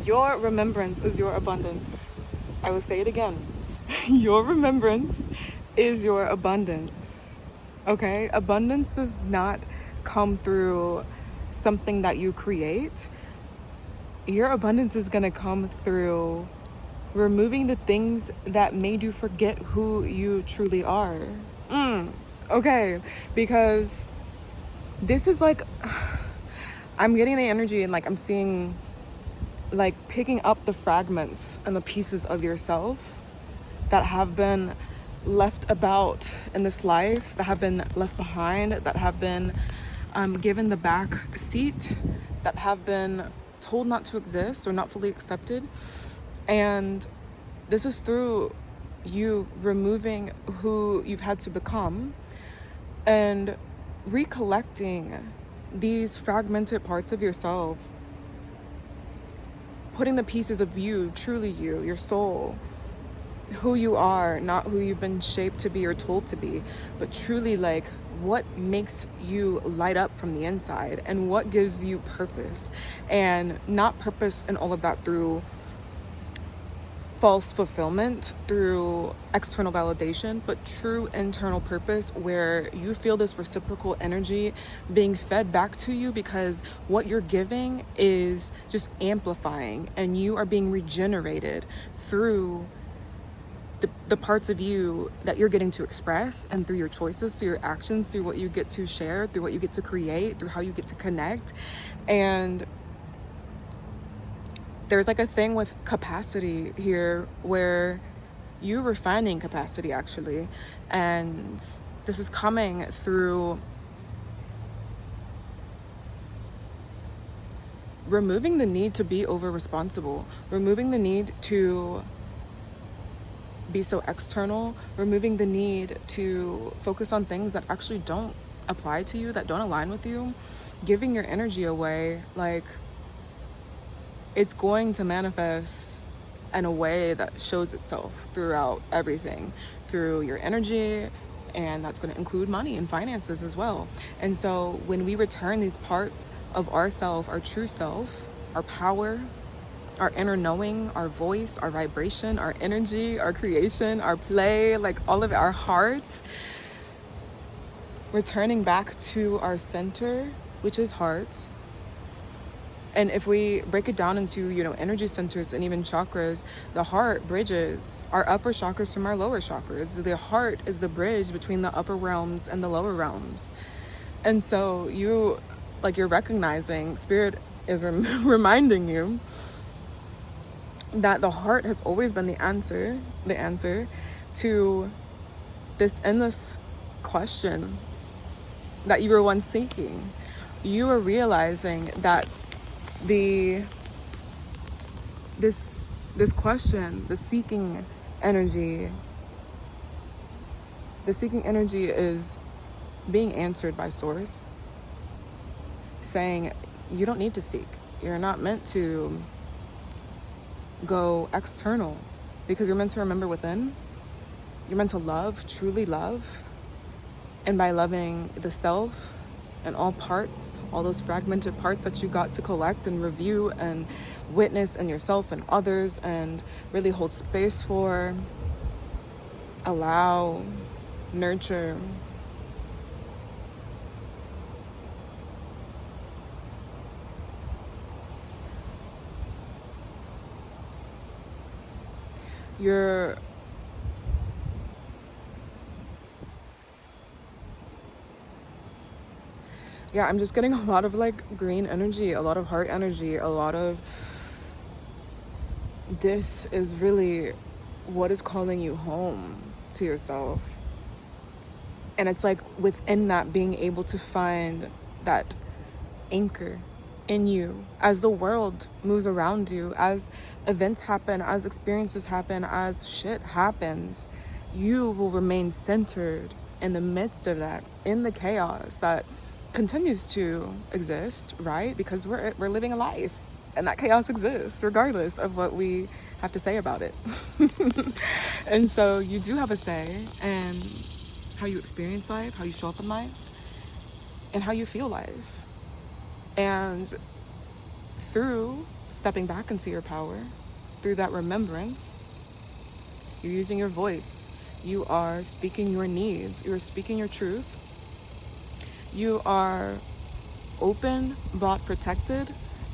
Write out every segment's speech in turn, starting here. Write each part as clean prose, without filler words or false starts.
Your remembrance is your abundance. I will say it again. Your remembrance is your abundance. Okay? Abundance does not come through something that you create. Your abundance is going to come through removing the things that made you forget who you truly are. Okay, because this is like, I'm getting the energy and like I'm seeing, like, picking up the fragments and the pieces of yourself that have been left about in this life, that have been left behind, that have been given the back seat, that have been told not to exist or not fully accepted. And this is through you removing who you've had to become and recollecting these fragmented parts of yourself, putting the pieces of you, truly you, your soul, who you are, not who you've been shaped to be or told to be, but truly like what makes you light up from the inside and what gives you purpose. And not purpose and all of that through false fulfillment, through external validation, but true internal purpose where you feel this reciprocal energy being fed back to you because what you're giving is just amplifying and you are being regenerated through the parts of you that you're getting to express, and through your choices, through your actions, through what you get to share, through what you get to create, through how you get to connect. And there's like a thing with capacity here where you're refining capacity actually, and this is coming through removing the need to be over responsible, removing the need to be so external, removing the need to focus on things that actually don't apply to you, that don't align with you, giving your energy away. Like, it's going to manifest in a way that shows itself throughout everything, through your energy, and that's going to include money and finances as well. And so when we return these parts of ourself, our true self, our power, our inner knowing, our voice, our vibration, our energy, our creation, our play, like all of it, our heart, returning back to our center, which is heart. And if we break it down into, energy centers and even chakras, the heart bridges our upper chakras from our lower chakras. The heart is the bridge between the upper realms and the lower realms. And so you're recognizing, Spirit is reminding you that the heart has always been the answer to this endless question that you were once seeking. You are realizing that this question, the seeking energy is being answered by Source, saying you don't need to seek. You're not meant to go external because you're meant to remember within. You're meant to love, truly love. And by loving the self and all parts, all those fragmented parts that you got to collect and review and witness in yourself and others and really hold space for, allow, nurture. I'm just getting a lot of green energy, a lot of heart energy, a lot of this is really what is calling you home to yourself. And it's like within that, being able to find that anchor in you as the world moves around you, as events happen, as experiences happen, as shit happens, you will remain centered in the midst of that, in the chaos that continues to exist, right? Because we're living a life and that chaos exists regardless of what we have to say about it. And so you do have a say in how you experience life, how you show up in life, and how you feel life. And through stepping back into your power through that remembrance. You're using your voice. You are speaking your needs. You're speaking your truth. You are open, but protected.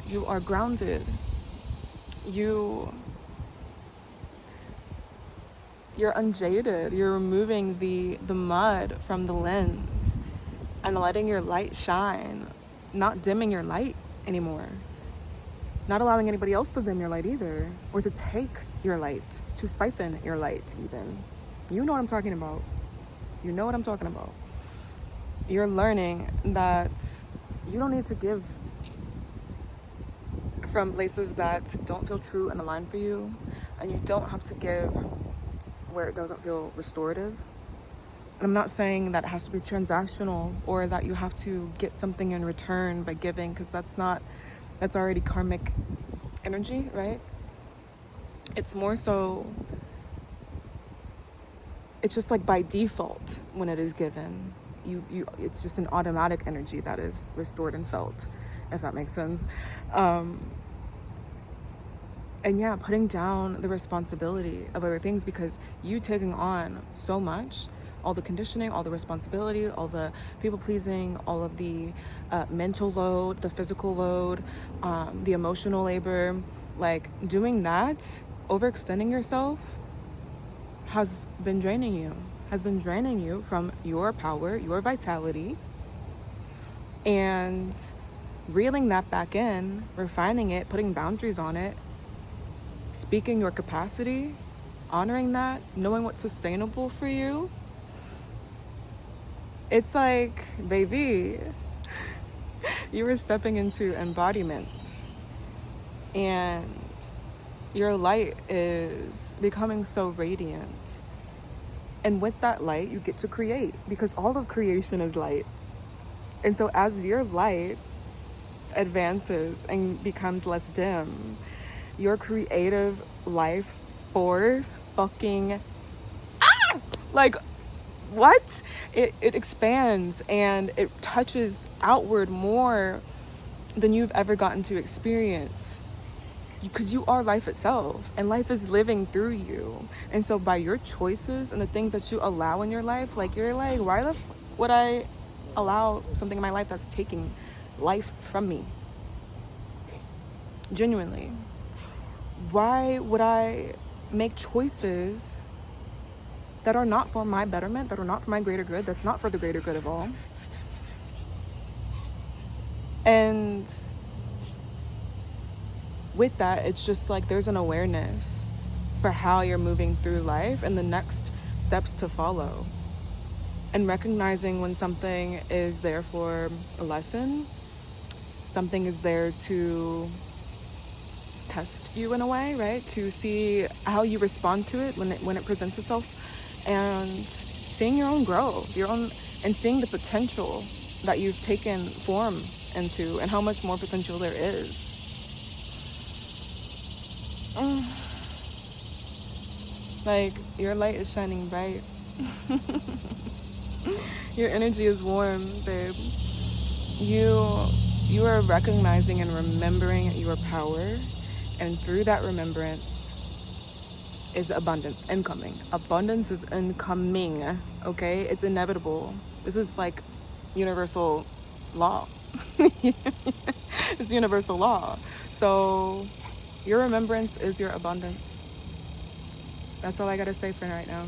You are grounded. You're unjaded. You're removing the mud from the lens and letting your light shine, not dimming your light anymore. Not allowing anybody else to dim your light either, or to take your light, to siphon your light even. You know what I'm talking about. You know what I'm talking about. You're learning that you don't need to give from places that don't feel true and aligned for you, and you don't have to give where it doesn't feel restorative. And I'm not saying that it has to be transactional or that you have to get something in return by giving, because that's already karmic energy, right? It's more so, it's just like by default when it is given, it's just an automatic energy that is restored and felt, if that makes sense. And yeah, putting down the responsibility of other things, because you taking on so much, all the conditioning, all the responsibility, all the people pleasing, all of the mental load, the physical load, the emotional labor, like doing that, overextending yourself has been draining you from your power, your vitality, and reeling that back in, refining it, putting boundaries on it, speaking your capacity, honoring that, knowing what's sustainable for you. It's like, baby, you were stepping into embodiment, and your light is becoming so radiant. And with that light, you get to create, because all of creation is light. And so as your light advances and becomes less dim, your creative life force fucking like what? It expands and it touches outward more than you've ever gotten to experience, because you are life itself, and life is living through you. And so by your choices and the things that you allow in your life, like you're like, why the would I allow something in my life that's taking life from me? Genuinely, why would I make choices that are not for my betterment, that are not for my greater good, that's not for the greater good of all? And with that, it's just like there's an awareness for how you're moving through life and the next steps to follow. And recognizing when something is there for a lesson, something is there to test you in a way, right? To see how you respond to it when it presents itself, and seeing your own growth, and seeing the potential that you've taken form into, and how much more potential there is. Like, your light is shining bright. Your energy is warm, babe. You are recognizing and remembering your power, and through that remembrance is abundance incoming. Abundance is incoming, okay? It's inevitable. This is like universal law. It's universal law. So your remembrance is your abundance. That's all I gotta say for right now.